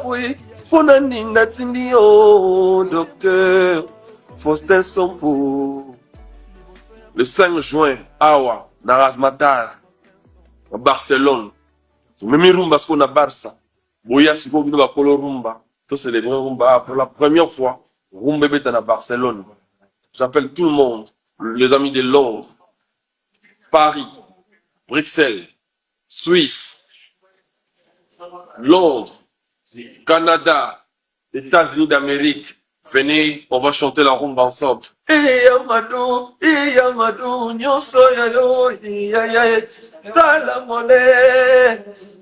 Oui, Fonanina Tindio, docteur Faustin Sompo. Le 5 juin, Awa, Narazmatar, à Barcelone. Même rumba, parce qu'on a Barça. Boya, si vous voulez, rumba. Tout c'est les rumba. Pour la première fois, rumba est à Barcelone. J'appelle tout le monde, les amis de Londres, Paris, Bruxelles, Suisse, Londres, Canada, États-Unis d'Amérique. Venez, on va chanter la rumba ensemble. Yamadou, nyonso yayo,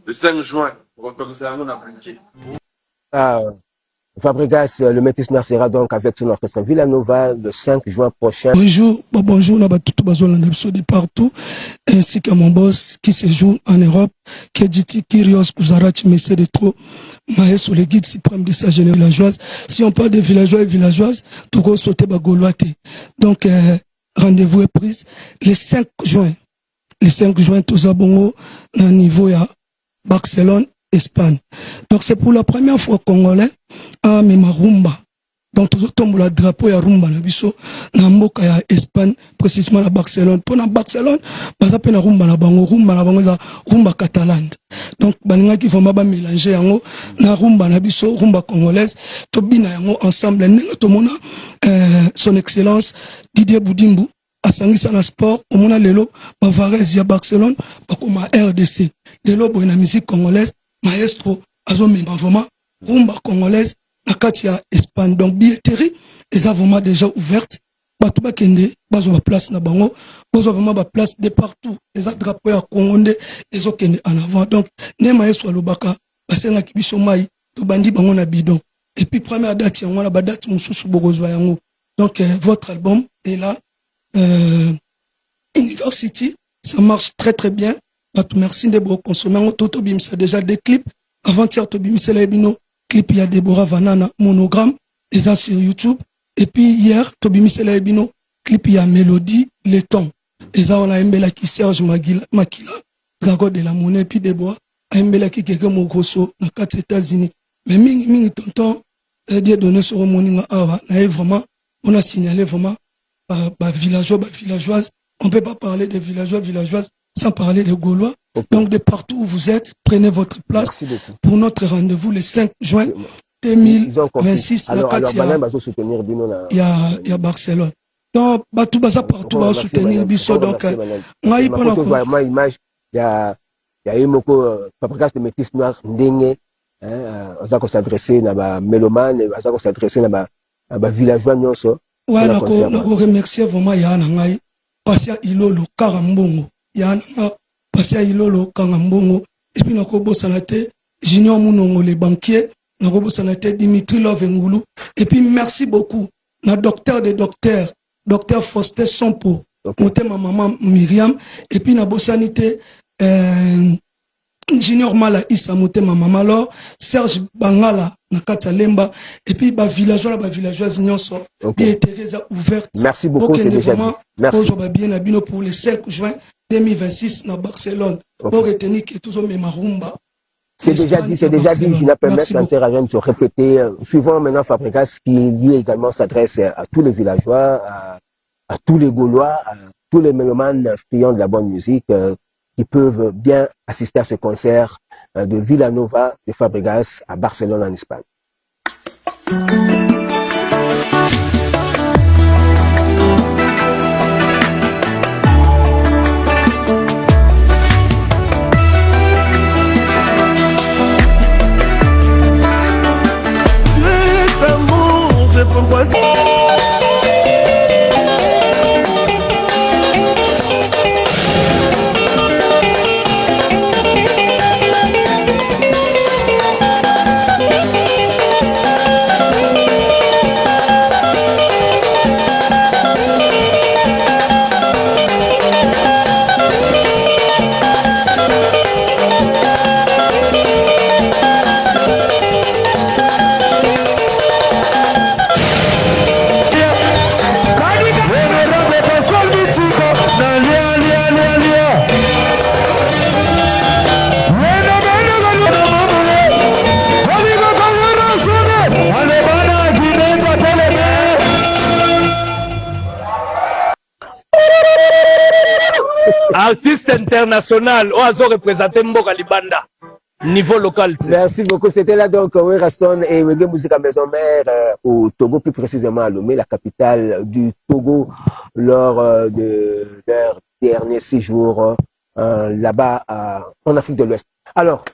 le 5 juin, on va commencer à nous appliquer. Fabregas, le Métis Noir sera donc avec son orchestre Villanova le 5 juin prochain. Bonjour, bonjour, tout de partout, ainsi qu'à mon boss qui séjourne en Europe, qui est dit Kyrios Kouzarat, mais c'est de trop. Maestro, le guide suprême de sa génération villageoise. Si on parle de villageois et villageoises, tout le monde saute Bagoloate. Donc, rendez-vous est pris le 5 juin. Le 5 juin, tout ça, bon, au niveau à Barcelone, Espagne. Donc, c'est pour la première fois Congolais à Rumba. Donc, tout tombe le drapeau ya Rumba, na biso, na mboka ya Espagne, précisément à Barcelone. Pour na Barcelone, basa pe na Rumba na bango za Rumba catalane. Donc, baninga qui vont ba mélanger yango na Rumba na biso, Rumba congolaise, to bina yango ensemble. Nenga to mona, son excellence Didier Boudimbu, asangisa na sport, au mona lelo, Bavarez ya Barcelone, bakoma RDC. Lelo boy na musique congolaise, maestro, azo meba vraiment, Rumba congolaise, na katia Espagne. Donc billetterie les a vraiment déjà ouvertes. Bato ba kende bazo ba place na bango, bazo vraiment ba place de partout. Les drapeaux ya Congolais les okende en avant. Donc ne maestro lobaka basenga kibiso mai to bandi bango na bidon. Et puis première date yango na ba date mususu bokozwa yango. Donc votre album est là, University, ça marche très très bien. Bato merci de beaucoup consommer. Toto bimisa déjà des clips. Avant-hier to bimisa la bino clip il y a Deborah Vanana monogramme déjà sur YouTube. Et puis hier Tobimisela Ebino clip il y a Mélodie les tons. Et ça on a Mbela qui Serge Makila Drago de la monnaie. Puis Deborah a Mbela qui quelqu'un Mogrosso dans 4 États-Unis. Mais mingi tonton Dieu donné sur Moninga Awa. Vraiment on a signalé vraiment villageoises. On peut pas parler des villageoises sans parler des Gaulois. Okay. Donc de partout où vous êtes, prenez votre place pour notre rendez-vous le 5 juin 2026. Il y a Barcelone. Donc Batou Baza partout va soutenir Bisso. Donc image il y a Moko Fabregas de Métis Noir Ndenge, on va s'adresser à ba mélomane, on va s'adresser à ba villageois nyonso. Ouais, on remercier vraiment Yana Ngai, Passia Ilolo Karambongo. Yana Passia Ilolo Karambongo. Et puis Nakobo Sanate, Junior Mounongo les banquiers, Nakobo Sanate Dimitri Lovengulu. Et puis merci beaucoup, na docteur des docteurs, docteur Faustin Sompo, monté ma maman Myriam. Et puis Nabo Sanité, Junior Mala Issa monté ma maman alors, Serge Bangala, Nakata Lemba. Et puis villageoise nyonso, bien Teresa ouverte. Merci beaucoup, c'est déjà dit. Merci. Pour le 5 juin 2026 dans Barcelone. Pour retenir que toujours mes marumba. C'est déjà dit, je n'ai pas mettre l'intérêt de se répéter. Suivant maintenant Fabregas qui lui également s'adresse à tous les villageois, à tous les Gaulois, à tous les mélomanes friands de la bonne musique qui peuvent bien assister à ce concert de Villanova de Fabregas à Barcelone en Espagne. Pourquoi artiste international, Oazo représenté Mboka Libanda, niveau local. Merci beaucoup. C'était là donc Werasson et Wenge Musica Maison Mère au Togo, plus précisément à Lomé, la capitale du Togo, lors de leur dernier séjour là-bas en Afrique de l'Ouest. Alors,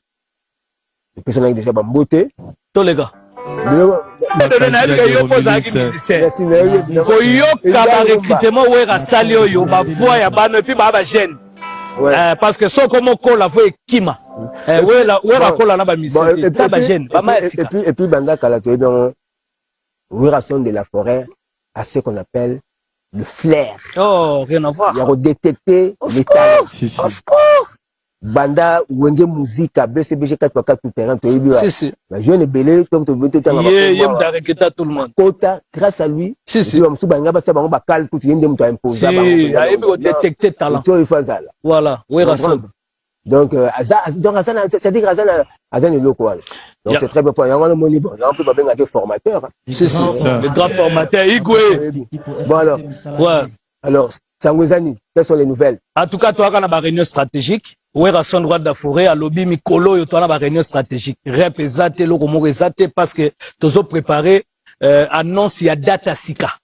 le personnage déjà Bamboté. Tous les gars. Parce que so comme kola vo ekima wera kola na ba mission ta ba jeune ba ma sika et puis banda kala to donc Werasson de la forêt à ce qu'on appelle le flair. Oh, rien à voir. Il y a redétecté les talents. Banda Wenge Musica BCBG 4x4 tout terrain to yibi. La jeune belé donc to beto tanga. Yem dareketa tout le monde. Kota grâce à lui. Si. Yo msu banga ba sa bango bakal tout yende mto imposer ba. Si, a yibi redétecter talent. Voilà, Werasson. Donc c'est-à-dire Azan est local. Donc c'est très bien pour on moni bon, on peut pas bien être formateur. C'est ça. Le grand formateur Igwe. Bon alors. Ouais. Alors Sangwezani, quelles sont les nouvelles? En tout cas, toi quand on a une réunion stratégique, Werasson droit de la forêt à lobby Mikolo yo toi on a une réunion stratégique. Repésate le komo resate parce que tozo préparé annonce ya data sika.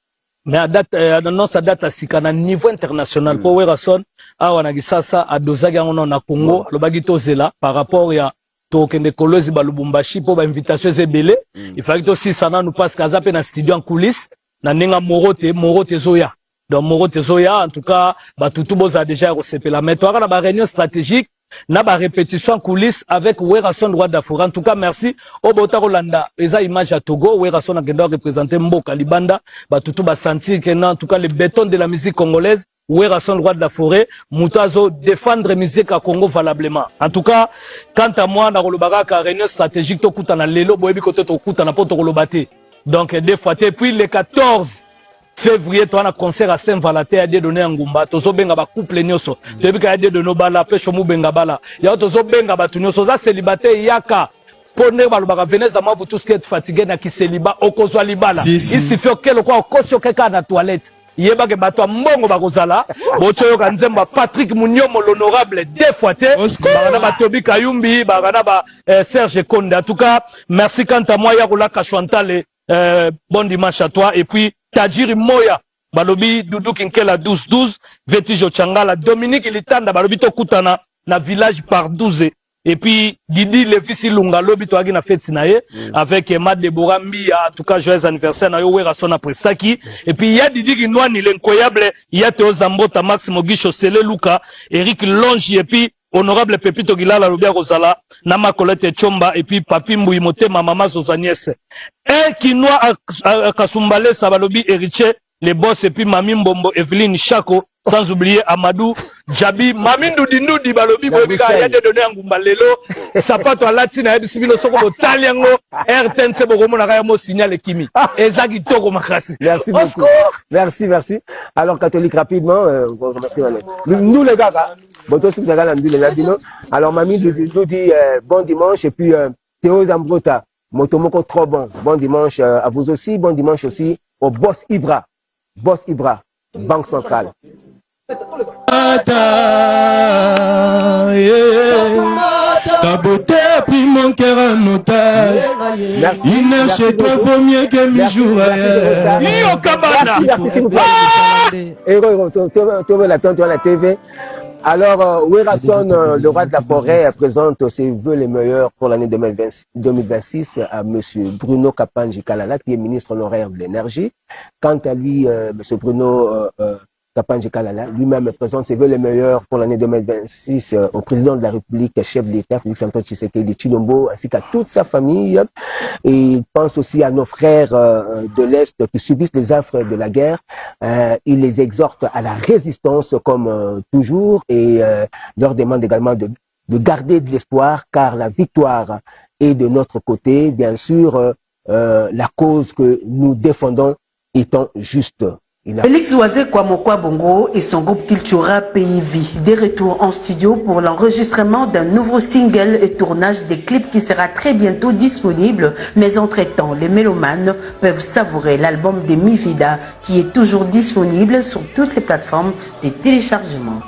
Mais annonce à data sika na niveau international pour Werasson a wana gisasa a dozagi ngono na Congo lo bagi tozela par rapport ya to kende kolozi ba Lubumbashi pour ba invitation zebele. Il fallait que aussi ça nous passe kaza pe na studio en coulisses na nenga morote zoya. Donc morote zoya en tout cas ba tout boza déjà recépé la mais toi na ba réunion stratégique na ba répétition en coulisses avec Werasson droit d'Afrique. En tout cas merci au Bota Rolanda eza image à Togo Werasson a kendo représenter Mboka Libanda ba tout ba sentir que en tout cas le béton de la musique congolaise Werasson droit de la forêt mutazo défendre musique à Congo valablement. En tout cas quant à moi na rolobaka ka réunion stratégique to kuta na lelo boyebi kote to kuta na poto rolobate. Donc deux fois et puis le 14 février toi na concert à Saint-Valentin à des données en Ngumba tozo benga ba couple nyoso depuis ka des données bala pesho mu benga bala ya tozo benga ba tunyoso za célibataire yaka pone balobaka venez ma vous tous qui êtes fatigué na ki célibat okozwa libala il suffit que le quoi okosio keka na toilette yeba ke bato mbongo bakozala bocho yo kanzemba Patrick Munyomo l'honorable deux fois te bagana ba Tobi Kayumbi bagana ba Serge Konde. En tout cas merci quant à moi ya Rolaka Chantal bon dimanche à toi et puis Tajiri Moya balobi Doudou Kinkela 12-12 Vetijo Changala Dominique Litanda balobi to kutana na village par 12 et puis Didi Lefisi Lunga lobi to agi na fête sinaye avec Emma Deborah Mbia. En tout cas joyeux anniversaire na yo Werasson après Saki et puis il y a Didi Kinwani l'incroyable il y a Théo Zambota Max Mogisho Sele Luka Eric Longi et puis honorable Pepito Gilala Lobia Rosala Nama Colette Chomba et puis Papi Mbouy Motema Mama Zozanies un Kinois à Kasumbale Sabalobi Héritier les boss et puis Mami Mbombo Evelyne Chako sans oublier Amadou Djabi Mami Ndoudi Balobi Bobika ya de donner Ngumba lelo sapato à latina ya bisibino soko taliango RTNC bokomo na kaya mo signal Kimi ezaki toko makasi. Merci beaucoup. Merci. Alors catholique rapidement remercie nous les gars alors Mami nous dit bon dimanche et puis Théo Zambrota Motomoko trop bon dimanche à vous aussi, bon dimanche aussi au Boss Ibra Banque Centrale. Ta beauté a pris mon cœur en otage. Il neige chez toi vaut mieux que mes jours. Merci s'il vous plaît. La TV. Alors, Werasson, le roi de la forêt, présente ses vœux les meilleurs pour l'année 2026 à monsieur Bruno Kapanji Kalala, qui est ministre honoraire de l'énergie. Quant à lui, monsieur Bruno Kapanji Kalala, lui-même présente ses vœux les meilleurs pour l'année 2026 au président de la République, chef de l'État, Félix Antoine Tshisekedi Tshilombo, ainsi qu'à toute sa famille. Et il pense aussi à nos frères de l'Est qui subissent les affres de la guerre. Il les exhorte à la résistance comme toujours et leur demande également de garder de l'espoir car la victoire est de notre côté. Bien sûr, la cause que nous défendons étant juste. Félix Oisé Kwamokwa Bongo et son groupe Cultura PIV, des retours en studio pour l'enregistrement d'un nouveau single et tournage des clips qui sera très bientôt disponible. Mais entre-temps, les mélomanes peuvent savourer l'album de Mi Vida qui est toujours disponible sur toutes les plateformes de téléchargement.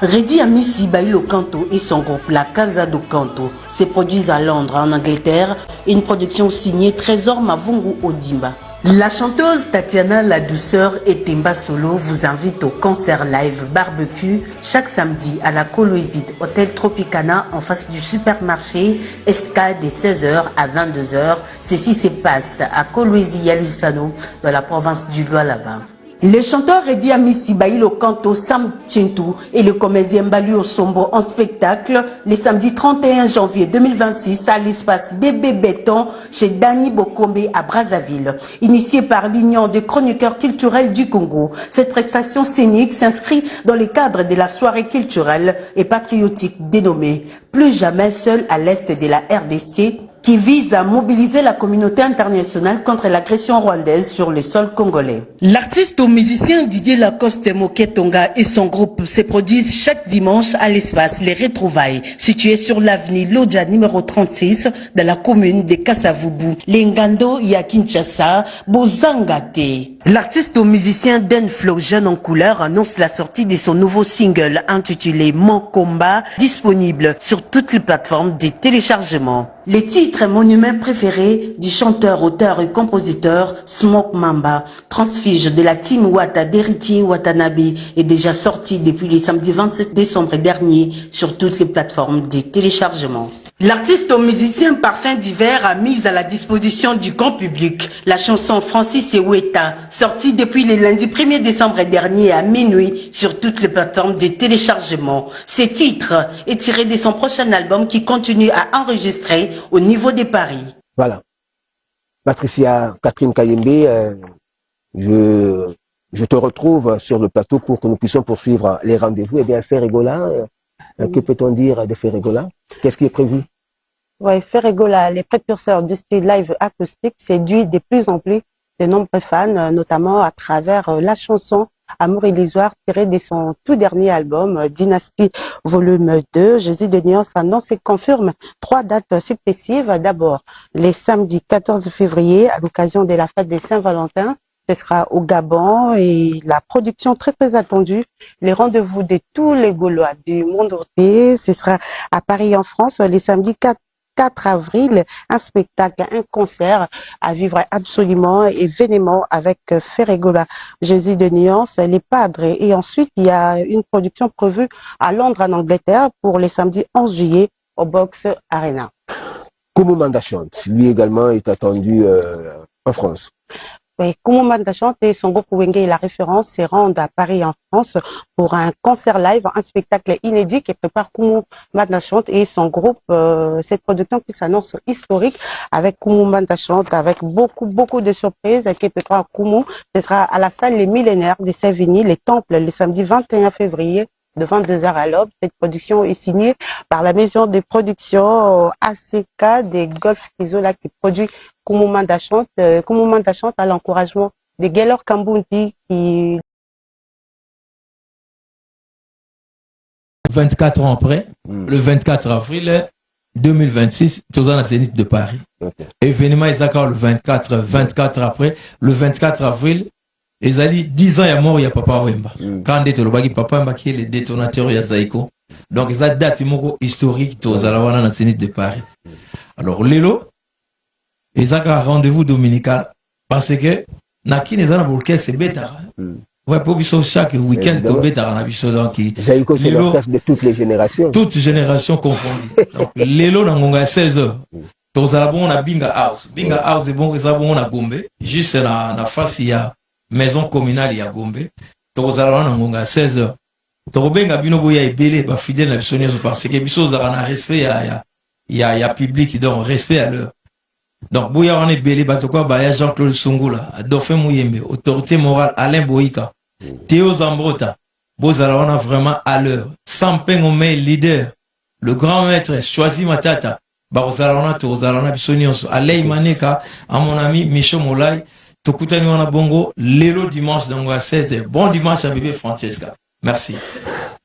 Reddy Amissi Bailo Canto et son groupe La Casa do Canto se produisent à Londres, en Angleterre, une production signée Trésor Mavungu Odimba. La chanteuse Tatiana La Douceur et Temba Solo vous invitent au concert live barbecue chaque samedi à la Coloisite Hôtel Tropicana en face du supermarché Escale de 16h à 22h. Ceci se passe à Coloisie Yalisano dans la province du Lualaba. Le chanteur Reddy Amissi Bailo Canto Sam Chintu et le comédien Balu Osombo en spectacle le samedi 31 janvier 2026 à l'espace DB Béton chez Dani Bokombe à Brazzaville. Initié par l'Union des chroniqueurs culturels du Congo, cette prestation scénique s'inscrit dans le cadre de la soirée culturelle et patriotique dénommée Plus jamais seul à l'est de la RDC, qui vise à mobiliser la communauté internationale contre l'agression rwandaise sur le sol congolais. L'artiste ou musicien Didier Lacoste Moketonga et son groupe se produisent chaque dimanche à l'espace Les Retrouvailles, situé sur l'avenue Lodja numéro 36 dans la commune de Kasavubu, Lengando ya Kinshasa, Bozangate. L'artiste ou musicien Den Flow Jeune en couleur annonce la sortie de son nouveau single intitulé Mon Combat, disponible sur toutes les plateformes de téléchargement. Les titres monument préférés du chanteur, auteur et compositeur Smoke Mamba, transfuge de la team Wata d'Héritier Watanabe, est déjà sorti depuis le samedi 27 décembre dernier sur toutes les plateformes de téléchargement. L'artiste au musicien Parfum d'hiver a mis à la disposition du grand public la chanson Francis Eweta, sortie depuis le lundi 1er décembre dernier à minuit sur toutes les plateformes de téléchargement. Ce titre est tiré de son prochain album qui continue à enregistrer au niveau de Paris. Voilà. Patricia Catherine Kayembe, je te retrouve sur le plateau pour que nous puissions poursuivre les rendez-vous. Eh bien, Ferregola, que peut-on dire de Ferregola? Qu'est-ce qui est prévu? Oui, Ferregola, les précurseurs du style live acoustique, séduit de plus en plus de nombreux fans, notamment à travers la chanson Amour illusoire tirée de son tout dernier album, Dynastie volume 2. Jésus de Nuance annonce et confirme 3 dates successives. D'abord, les samedis 14 février, à l'occasion de la fête des Saint-Valentin. Ce sera au Gabon et la production très attendue, les rendez-vous de tous les Gaulois du monde entier. Ce sera à Paris en France, les samedis 4 avril, un spectacle, un concert à vivre absolument et vénément avec Ferregola, Jésus de Nuance, les Padres. Et ensuite, il y a une production prévue à Londres, en Angleterre, pour les samedis 11 juillet au Box Arena. Kumu Mandachante, lui également est attendu en France. Kumu Mandachante et son groupe Wenge et la référence se rendent à Paris en France pour un concert live, un spectacle inédit qui prépare Kumu Mandachante et son groupe. Cette production qui s'annonce historique avec Kumu Mandachante, avec beaucoup de surprises qui prépare Kumu. Ce sera à la salle Les Millénaires de Savigny, les Temples, le samedi 21 février de 22h à l'aube. Cette production est signée par la maison de production ACK des Golf Isola qui produit Kumu Mandachante à l'encouragement de Gaylor Kambundi qui 24 ans après, le 24 avril 2026, tous en Zénith de Paris. Okay. Événement Isaka le 24 après, le 24 avril, ils ont dit 10 ans il y a mort, il y a Papa Wemba. Quand on dit le Papa Wemba qui est le détonateur, il y a Zaïko. Donc, ils ont date historique, tous en Zénith de Paris. Alors, Lélo, ils ont un rendez-vous dominical parce que Naki n'est pas pour c'est bêta. Ouais, pour chaque week-end, tu bêta en abisso donc. Zaïko, c'est la classe de toutes les générations. Toutes générations confondues. Donc, Lélo, à 16h. Tous à la bonne à Binga House. Binga House est bon, ils ont à Gombe. Juste la face, il y a maison communale, il y a Gombe. Tous à la à 16h. Torbenga binobo ya ebele ba fidèle na bisonneuse parce que biso za na respect ya public donc respect à l'heure. Donc boya on ebele ba to quoi ba ya Jean-Claude Songula, Dauphin Mouyembe, autorité morale Alain Boïka, Théo Zambrota. Bozala on a vraiment à l'heure. Sampengome leader, le grand maître Choisi Matata. Ba bozala on a to bozala na bisonneuse Alei Maneka à mon ami Michel Molay. Tokutani on a bongo lelo dimanche donc à 16h. Bon dimanche à bébé Francesca. Merci.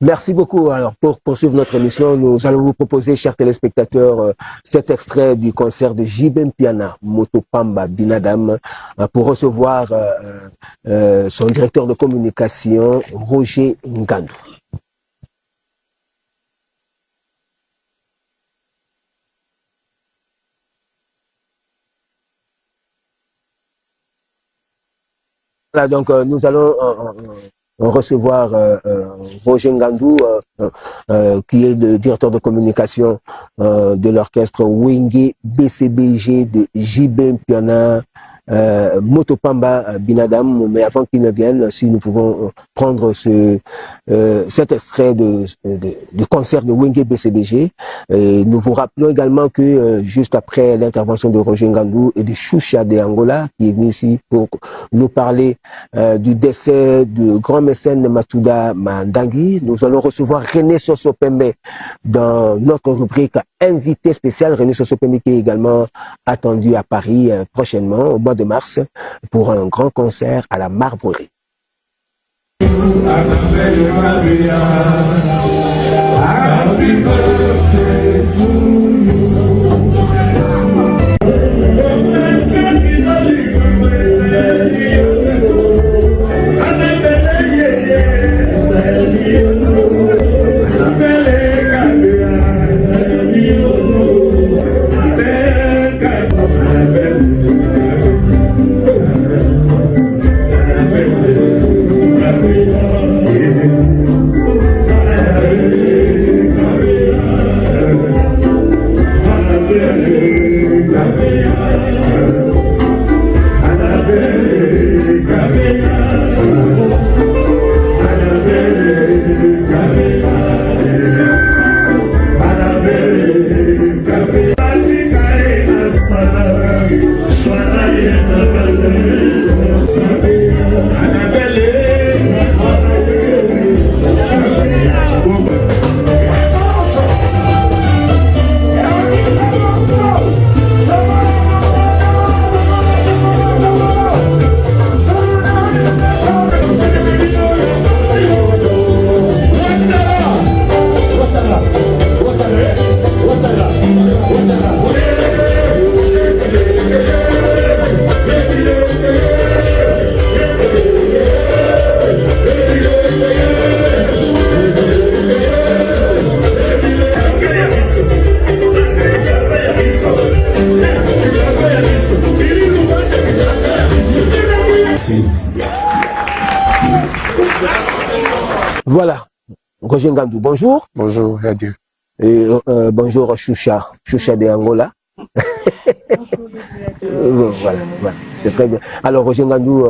Merci beaucoup. Alors, pour poursuivre notre émission, nous allons vous proposer, chers téléspectateurs, cet extrait du concert de Jibem Piana, Motopamba Binadam, pour recevoir son directeur de communication, Roger Ngandou. Voilà, donc nous allons recevoir Roger Ngandou, qui est le directeur de communication de l'orchestre Wenge BCBG de JB Mpiana, Motopamba Binadam. Mais avant qu'il ne vienne, si nous pouvons prendre cet extrait de concert de Wenge BCBG. Nous vous rappelons également que juste après l'intervention de Roger Ngandou et de Choucha de Angola, qui est venu ici pour nous parler du décès du grand mécène Matouda Mandangui, nous allons recevoir René Sosopembe dans notre rubrique invité spécial. René Sosopembe qui est également attendu à Paris prochainement, au mois de mars, pour un grand concert à la Marbrerie. Voilà, Roger Ngandou, bonjour. Bonjour, adieu. Et bonjour Choucha de Angola. Voilà, c'est très bien. Alors Roger Ngandou,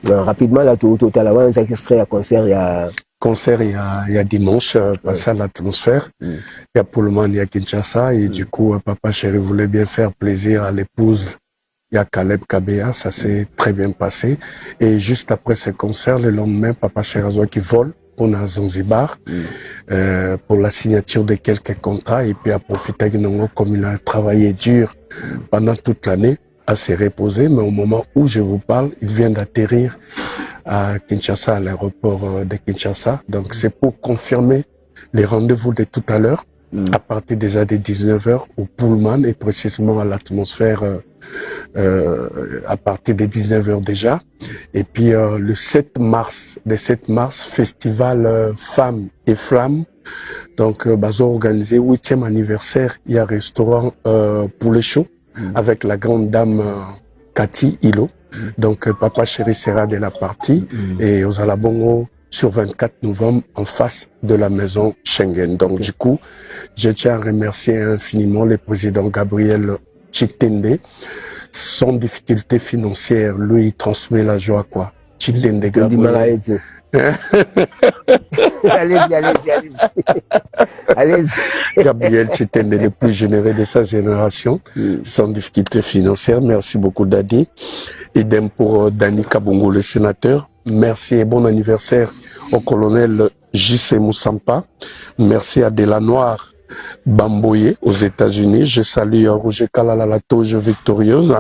rapidement, là, tout à l'heure, un extrait à concert, il y a... Concert, il y a dimanche, passé à l'atmosphère. Il y a Pullman, il y a Kinshasa, et du coup, Papa Chéri voulait bien faire plaisir à l'épouse. Il y a Caleb Kabea, ça s'est très bien passé. Et juste après ce concert, le lendemain, Papa Chéri qui vole pour Zanzibar, pour la signature de quelques contrats, et puis à profiter de comme il a travaillé dur pendant toute l'année, à se reposer. Mais au moment où je vous parle, il vient d'atterrir à Kinshasa, à l'aéroport de Kinshasa. Donc c'est pour confirmer les rendez-vous de tout à l'heure, à partir déjà des 19h au Pullman, et précisément à l'atmosphère à partir des 19h déjà. Et puis le 7 mars, festival Femmes et Flammes. Donc bazo organisé 8e anniversaire, il y a restaurant pour les shows avec la grande dame Cathy Hilo. Donc Papa Chéri sera de la partie et aux Alabongo sur 24 novembre en face de la maison Schengen. Donc du coup, je tiens à remercier infiniment le président Gabriel Chitende. Sans difficulté financière, lui, il transmet la joie, quoi. Chitende Gabriel. Allez-y. Gabriel Chitende, le plus généreux de sa génération, sans difficulté financière. Merci beaucoup, Dadi. Idem pour Dani Kabongo, le sénateur. Merci et bon anniversaire au colonel J.C. Moussampa. Merci à Delanoir Bamboye aux États-Unis. Je salue Roger Kalala, la Toge victorieuse,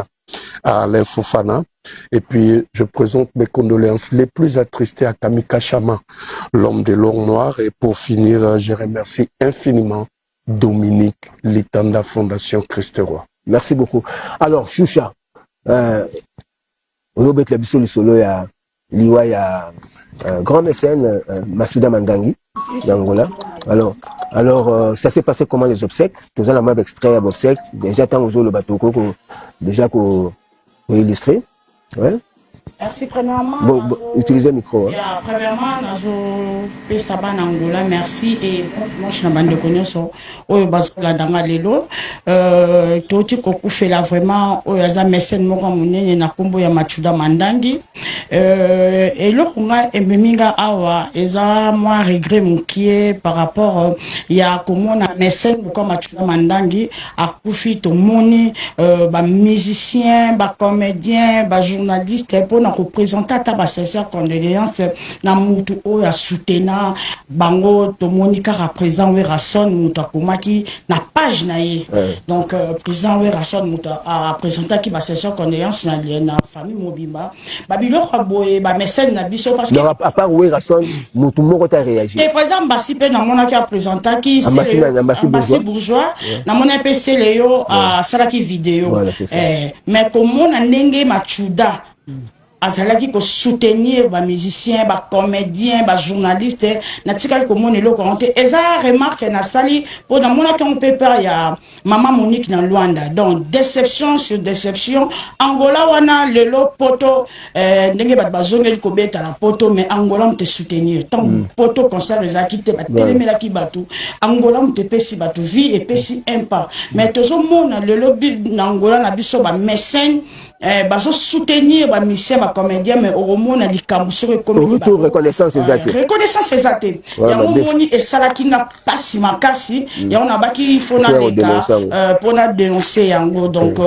à Alain Fofana. Et puis, je présente mes condoléances les plus attristées à Kamika Chama, l'homme de l'or noir. Et pour finir, je remercie infiniment Dominique Litanda, Fondation Christ Roi. Merci beaucoup. Alors, Choucha, Robert Labissou Solo, il y a grand mécène, Matouda Mandangui, d'Angola. Alors, ça s'est passé comment les obsèques? Tout ça, la même extrait à obsèques. Déjà, tant que le bateau, déjà qu'on illustré. Ouais. Merci. Premièrement, bon, utilisez le micro. Hein. Premièrement, Pestaba Nangola, merci. Et moi, je suis bande de connaissances. Oui, parce que la danga lelo, tout ce fait là vraiment, oui, as mécène moi comme on na kombo ya machuda mandangi. Et là, on a eminga awa, eza moi regret mon qui par rapport ya comment on a mécène comme machuda mandangi, a kufi to moni, ba musicien, ba comédien, ba journaliste, pour na représenter ta ba sincère condoléance na mutu o ya soutenir bango to monika représent we rason mutu akomaki na page na ye. Donc président we rason mutu a présenté ki ba sincère condoléance na famille mobimba ba biloko boye ba mécène na biso parce que donc à part we rason mutu moko ta réagi. Et par exemple basi pe na mona ki a présenté ki c'est bourgeois na mona pe c'est Léo a salaki vidéo. Mais comment na ndenge machuda azalaki ko soutenir ba musicien, ba comédien, ba journaliste na tika ko moni lo konté eza remarque na sali pour na mona qu'on peut peur ya maman Monique na Luanda. Donc déception sur déception. Angola wana lelo poto ndenge ba bazongeli ko beta la poto mais Angola on te soutenir. Tant poto concert ezaki te ba telemela ki batu. Angola on te pesi batu vie et pesi impact. Mais tozo mona lelo na Angola na biso ba mécène bazo soutenir ba musicien ba comédien mais au monde na likambo sur reconnaissance exacte reconnaissance exacte ya moni et salaki na pasi makasi ya on a baki fona beka pour na dénoncer yango donc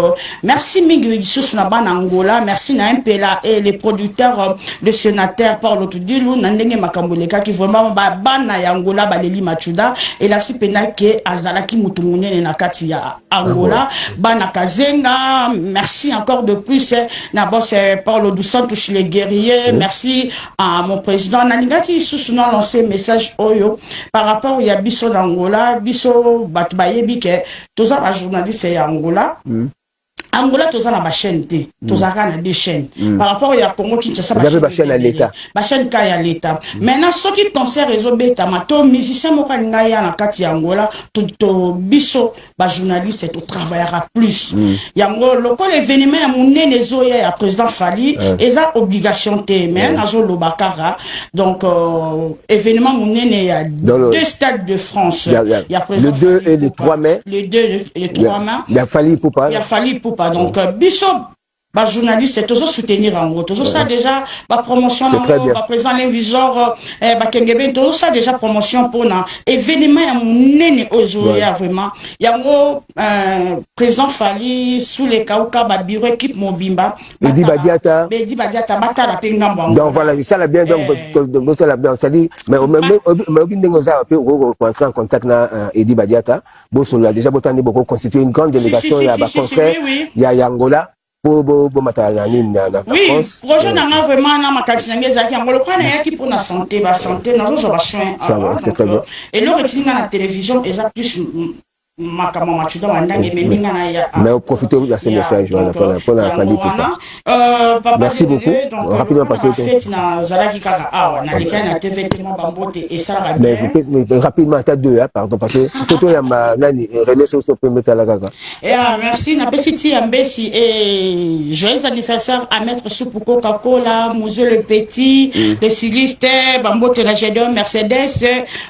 merci mingi sous na bana Angola merci na MPLA et les producteurs le sénateur Paulo Tudilu na ndenge makambo leka ki vraiment ba bana ya Angola ba leli machuda et la sipena ke azalaki mutu munene na kati ya Angola bana kazenga merci encore de plus na boss Paulo dos Santos les guerriers merci à mon président nalinga qui sous-sous lancé message oyo par rapport ya biso d'Angola biso batu bayebi ke toza ba journaliste ya Angola Angola toza na ba chaîne té toza na des chaînes par rapport ya Congo Kinshasa ba chaîne à l'état ba chaîne ka ya l'état maintenant ce qui concerne réseau beta mato musicien moka ngaya na kati ya Angola to biso ba journaliste to travaillera plus yango loko l'événement ya munene zoya ya président Fali eza obligation té mais nazo lobakara donc événement munene ya deux stades de France ya président le 2 et le 3 mai le 2 et le 3 mai il a fallu pour pas donc Bishop ba journaliste toujours soutenir en gros toujours ça déjà ba promotion ba présent l'invisor ba kengebe tout ça déjà promotion pour na événement ya munene aujourd'hui vraiment yango président Fali sous les kauka ba bureau équipe mobimba Edi Badiata bata la pengambo donc voilà ça la bien donc ça la bien ça dit mais obindengo za peut rentrer en contact na Edi Badiata bon on l'a déjà beaucoup constitué une grande délégation ya ba concert ya Angola oui, projet n'a vraiment na makati ngeza ki ngolo kwa na yaki pour na santé ba santé na zo ba soin et le retinga na télévision eza plus makama machuda wandange meminga na ya mais profitez de ce message voilà pour la famille merci beaucoup rapidement passer fait na zalaki kaka awa na likana na TV tellement bambote et ça mais rapidement à deux pardon parce que photo ya nani René Soso peut mettre la kaka merci na pesiti ambesi et joyeux anniversaire à maître Soupe Coca-Cola Monsieur le Petit le styliste bambote la Gédon Mercedes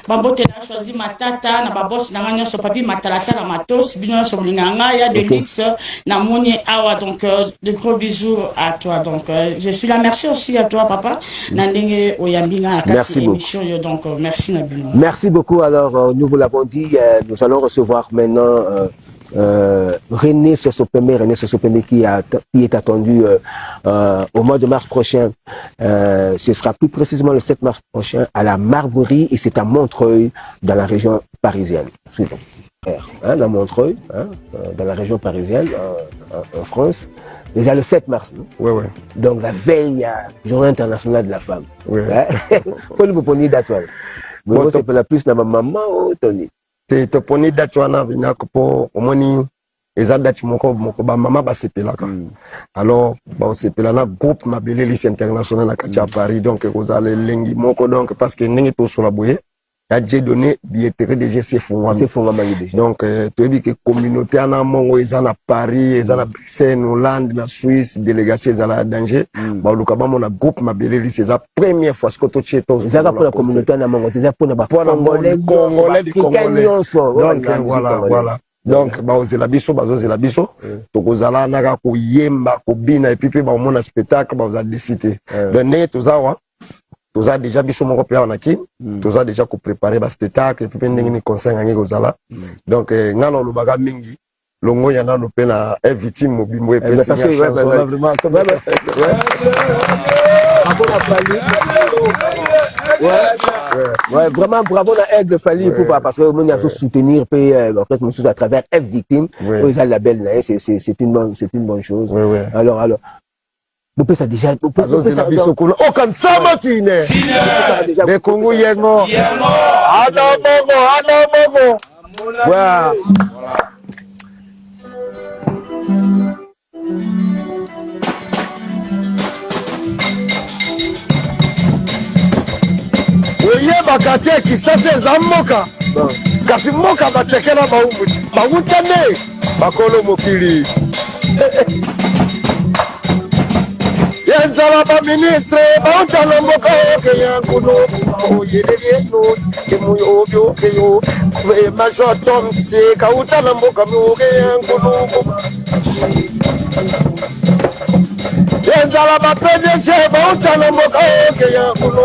bambote la choisi matata na babos na nganya so papi matala la matos bino so linganga ya de luxe na moni awa donc de gros bisous à toi donc je suis là merci aussi à toi papa na ndenge oyambinga kati émission donc merci na bino merci beaucoup alors nous vous l'avons dit nous allons recevoir maintenant René Sosopeme qui est attendu au mois de mars prochain. Ce sera plus précisément le 7 mars prochain à la Marguerie et c'est à Montreuil dans la région parisienne. Suivons. Dans Montreuil, dans la région parisienne, en France. Déjà le 7 mars. Oui. Donc la veille Journée internationale de la femme. Oui. Faut nous prendre date. Vous c'est la plus na maman ou Tony. C'est te prendre date wana vina ko omoni eza date moko ba mama ba sepelaka. Alors ba sepela na groupe mabele lycée international na kati ya Paris donc kozale lengi moko donc parce que ndenge to sur la boye ya Dieu donné billetterie déjà c'est fongwami donc toyebi que communauté ana mongo eza na Paris eza na Bruxelles na Hollande na Suisse délégation eza na danger ba luka ba mona groupe mabeleli c'est la première fois ce que to cheto eza pour la communauté ana mongo eza pour na ba congolais donc voilà donc bazozela biso tokozala naka koyemba kobina et puis pe ba mona spectacle ba za décider donc ndenge tozawa toza déjà biso moko pe na kin toza déjà ko préparer ba spectacle et puis ndenge ni concert ngi kozala donc ngalo lobaka mingi longo yana no pe na victime mobimbo et puis parce que vraiment ouais, vraiment bravo à Aigle Fally parce que on a soutenir l'orchestre Moussous à travers F Victime ils ont la belle c'est une bonne chose alors vous pouvez ça déjà vous pouvez ça oh comme ça matine les Congo yengo Adamo voilà oyebaka te kisasa eza mboka kasi mboka batekela bawutane bakolo mokili yenzala baministre bautana mboka okeya nkunu oyelelieno kemuyoobyokeyo major tomse kautana mboka miokeya nkunu yenzala bapdg bautana mboka okeya nkunu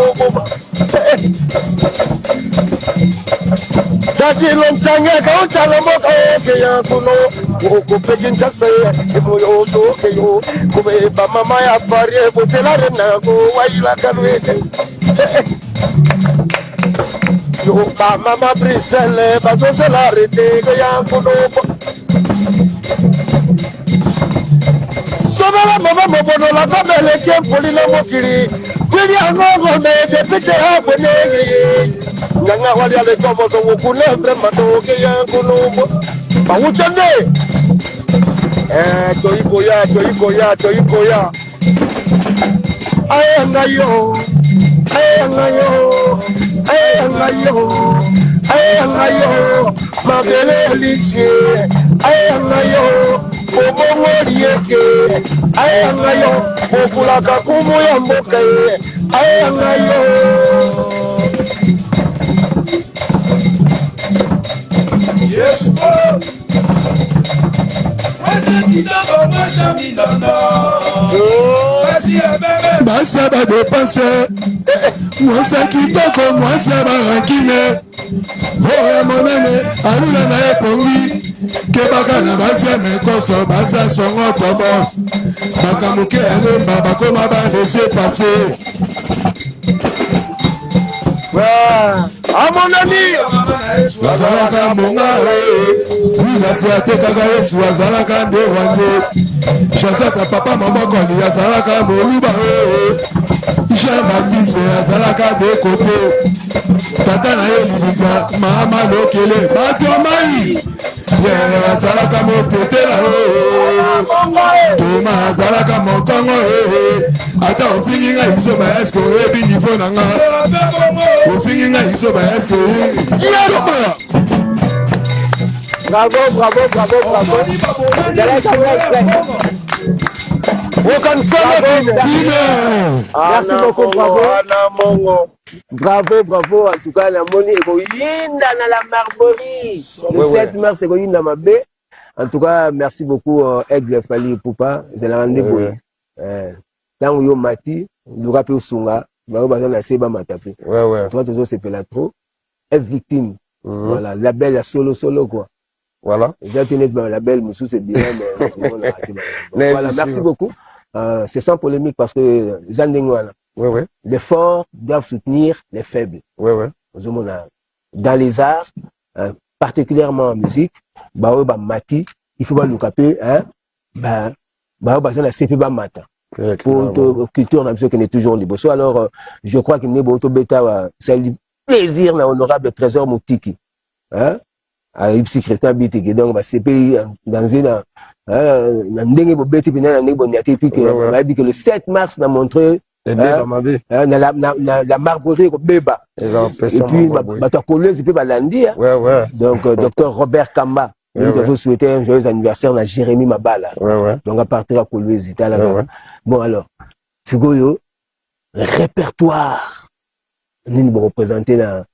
Dadi lontange kautana mboka okeya nkunu okupekinchase emoyo okeyo kubeba mama ya parie botelare nago waila kalwete yo ba mama Bruxelles bazozela retego ya nkunu sobala mama mobonola babeleke mpolina mokili kwili angongo me depite abonegi nanga wali ale tomo so wukune vraiment toke ya nkunu bawutande toyikoya ayangayo mabele lisie ayangayo omongolieke ayangayo okulaka kumu ya mboka ye ayangayo Yesu basa badepanse mwasa kitoko mwasa barankine oya monene alula na ye pongi kebaka na basa mekoso basa songo tobo bakamuke elemba bakoma balese pase amonani wazalaka monga wilasi atekaka yesu azalaka nde wange joseph papa mamokoli azalaka moluba jean baptiste azalaka de kote tata na ye libita mama lokele bato mai yere azalaka mopetela toma azalaka mokongo ata ofingi ngai biso ba eske oyebi niveau na nga ofingi ngai biso ba eske bravo merci beaucoup bravo en tout cas la moni ekoyinda na la Marborie le 7 mars ekoyinda mabe en tout cas merci beaucoup Aigle Fally Ipupa zela ndé boye tango yo mati luka pe usunga ba ba na seba matape toi toujours c'est pela trop F Victime voilà label ya solo quoi voilà déjà tu n'es pas label Moussou c'est bien mais voilà merci beaucoup c'est sans polémique parce que Zandengwana les forts doivent soutenir les faibles dans les arts particulièrement en musique mati il faut pas nous caper la CP mata pour culture dans qui est toujours libre alors je crois qu'il n'est pas auto bêta c'est le plaisir na honorable Trésor Moutiki à Ipsi Christian Bitiki donc CP dans une ndenge bobeti bina ndenge boniati puis que le 7 mars na montré la Marborie Beba. Et puis, Kolwezi, puis Balandi. Donc, docteur Robert Kamba. Nous avons souhaité un joyeux anniversaire à Jérémy Mabala. Donc, à partir de Kolwezi. Bon, alors, Fugoyo, répertoire. Nous nous représenter la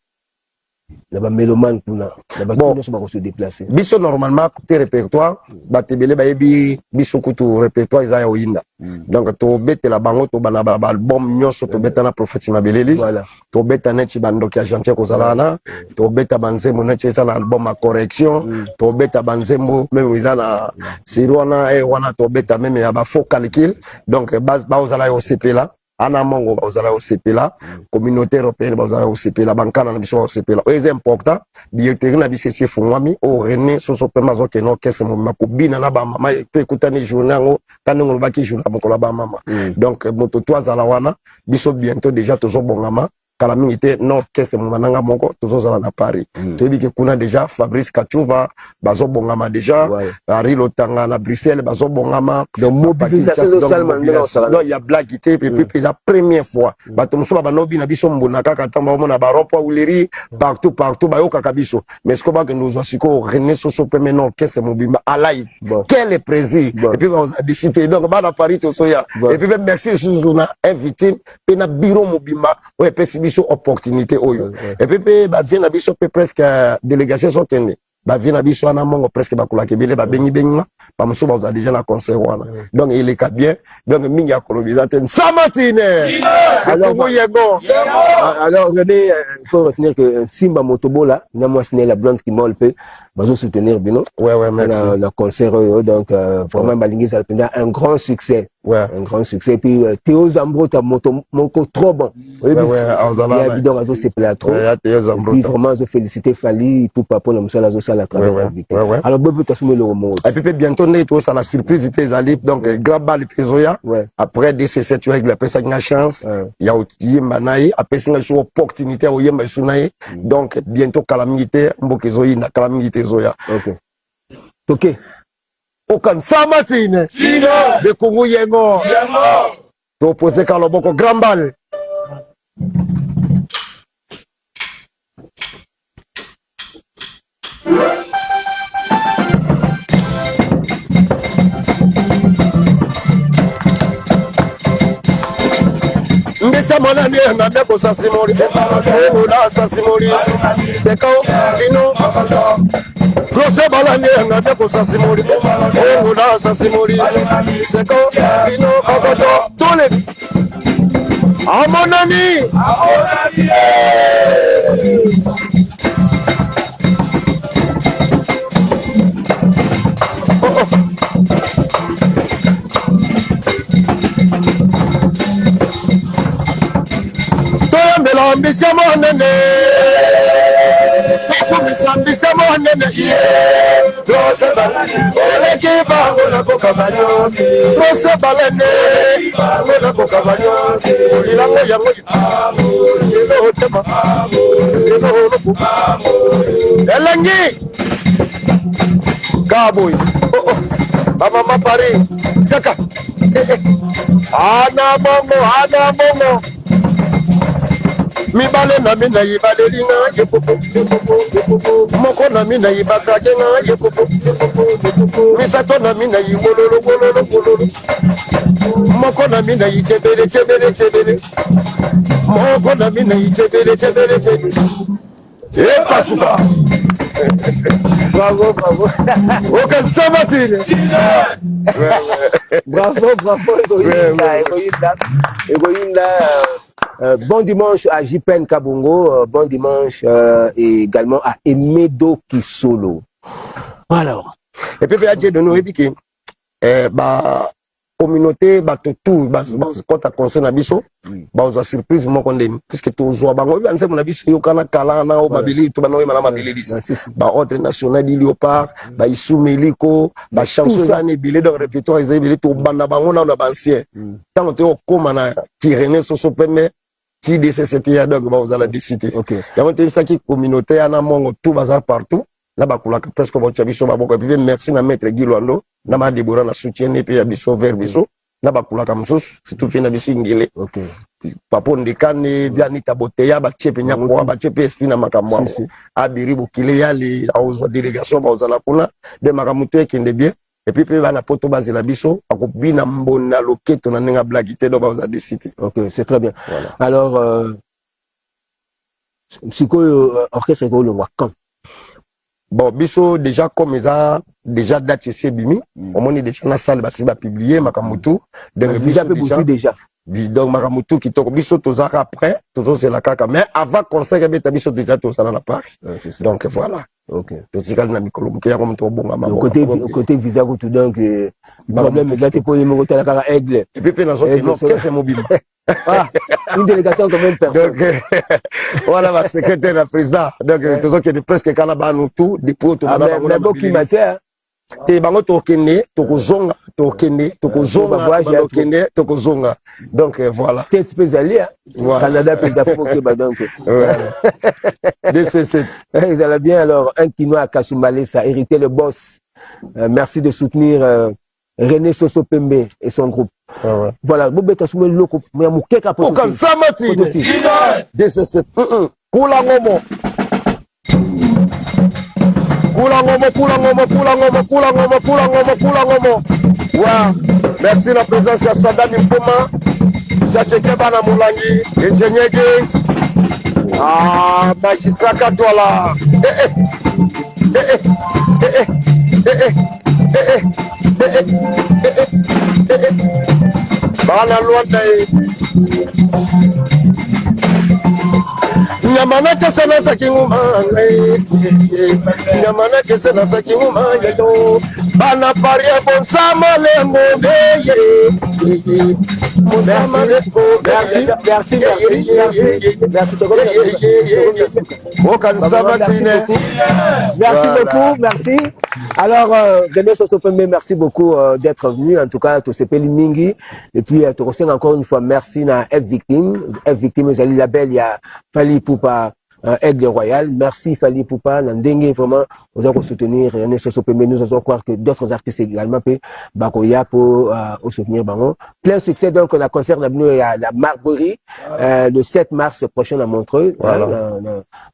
mélomane pour bon, se déplacer. Biso normalement côté répertoire, batebele bayebi biso kutu répertoire izaya oyinda. Donc to bete la bango to bana album nyonso to beta na prophète Mabelelis. To beta nechi bandoki agente kozalana, to beta banzembo nechi za album à correction, to beta banzembo même izana sirwana wana to beta même ya ba faux calcul. Donc base ba ozala yo CP ana mongo bazala au CPLA communauté européenne bazala au CPLA bankana na biso au CPLA c'est important billetterie na biso fungwami o René soso pema zo keno kese mo makubina na ba mama pe ekutani journée ngo kanongo baki journée mokola ba mama donc moto toazala wana biso bientôt déjà tozo bongama kala mingi no kese mo mananga moko tozo zala na Paris toyebi ke kuna déjà Fabrice Kachuva bazo bongama déjà Ari Lotanga na Bruxelles bazo bongama donc mobilisation donc il y a blaguité puis la première fois bato muso ba nobi na biso mbona kaka tamba mo na baropo uleri partout ba yoka kabiso mais ce que ba que nous asiko René Soso pe maintenant kese mobimba à live quel plaisir et puis on a décidé donc ba na Paris to soya et puis merci Suzuna invité pe na bureau mobimba ouais biso opportunité oyo et puis ba vient na biso presque délégation sont tenus ba vient na biso na mongo presque ba kula kebele ba bengi benga ba muso ba déjà na concert wana donc il est bien donc mingi ya colonisation Samatine alors René il faut retenir que Simba Motobola na moi c'est la blonde qui molpe bazo soutenir bino merci le concert donc vraiment balingi ça un grand succès un grand succès puis Théo Zambro ta moko trop bon donc azo c'est plateau puis vraiment je féliciter Fali pour papa na musala zo sala travail alors bebe t'assumer le romo et puis bientôt né tout ça la surprise puis ali donc grand bal pesoya après DC7 tu avec la personne a chance il y a yemba naï après c'est une opportunité au yemba sunaï donc bientôt calamité mbokezoyi na calamité zoya OK aucun Samatine de Congo yengo to poser kaloboko grand bal Mbesa mwana ni ngame ko sasimori ola sasimori seko bino Rose bala ni ngame ko sasimori ola sasimori seko bino kokoto tole amonani Mbisa monene Mbisa monene Rose balane Oleki bango na koka banyosi Rose balane Bango na koka banyosi Olilango yango Ilo tema Ilo holoku Elengi Kaboy Mama Paris Jaka Ana bongo mi bale na mina yibale linga yepopo moko na mina yibaka kenga yepopo misato na mina yimololo moko na mina yichebele moko na mina yichebele e pasuka bravo aucun Samatine bravo Egoïnda bon dimanche à JPN Kabongo, bon dimanche et également à Emedo Kisolo. Alors. Et puis, il y a de nous, communauté, tout, quand tu as conseillé Nabiso, on a surprise, moi, puisque tu as bango, on sait mon Nabiso, yo kana kalana, o babili, tu banoé, madame Mabilis, ordre national, il y a pas, Issou Meliko, chanson, billet de répertoire, ils ont tout banda bango, on a bancien. Tant que tu as comme qui René Soso Peme, qui DC c'était donc, vous allez décider. Il y a une qui communauté, en amont, tout bazar partout. Là, presque bon, tu as vu sur ma boca. Merci à maître Guy Luando, na ma Déborah na soutien et puis à biso vers biso na bakulaka mosusu surtout mpe na biso ingele Ok. papo ndekane via nita boteya batie mpe nyakoa batie mpe esprit na makambo yango abiri bokile yali aozwa délégation baozala kuna de makambo to ekende bien epuis mpe bana poto bazela biso akobina mbona loketo na ndenge ablaki te do baoza décide. Ok, c'est très bien. Voilà. Alors, sikoyo orchestre ko longwa quand? Bon, biso déjà comme ça déjà date esi ebimi omoni déjà na salle basi bapublier makambo tu donc biso déjà donc makambo tu kitoko biso tozaka après tozozela kaka mais avant concert ebeta biso déjà tozala na Paris. Donc voilà. Ok. Totikali na mikolo moke yango moto obonga mama. Côté visa ko tout donc problème exact pour yemo ko tala kaka aigle. Et puis pe na soki non qu'est-ce mobile. Ah, une délégation quand même personne. Donc voilà ma secrétaire la président. Donc tozo que presque kana ba nous tout depuis to na ba mo ki matin. Te bango tokende tokozonga tokozonga donc voilà States pesalia Canada pesafo que ba donc DC7 ils allaient bien. Alors un Kinois à Kasumbalé ça hérité le boss. Merci de soutenir René Soso Pembe et son groupe. Voilà bobeta sume loko ya mukeka po kansama ti DC7 kula ngomo Kula ngomo. Wow. Merci la présence de Sadami Mpoma, Tchatcheke Bana Moulangi, ingénieur Gaze, magistrat Katwala. Bana Luanda. Nyamana kese na sakinguma nyamana kese na sakinguma yedo bana paria bonsama lengo beye merci. Alors René Soso Pembe, merci beaucoup d'être venu, en tout cas to sepeli mingi et puis te remercie encore une fois, merci na F Victime vous allez label il y a Fali Poupa Aigle Royal. Merci Fali Poupa Nandenge, vraiment nous allons soutenir René Soso Pembe. Nous allons croire que d'autres artistes également peut bakoya pour soutenir bango. Plein succès donc on a concert à la Marbury le 7 mars prochain à Montreux, voilà.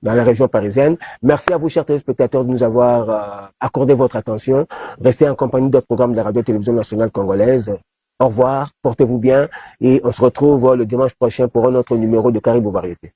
Dans la région parisienne. Merci à vous chers téléspectateurs de nous avoir accordé votre attention. Restez en compagnie d'autres programmes de la radio-télévision nationale congolaise. Au revoir, portez-vous bien et on se retrouve le dimanche prochain pour un autre numéro de Caribou Variété.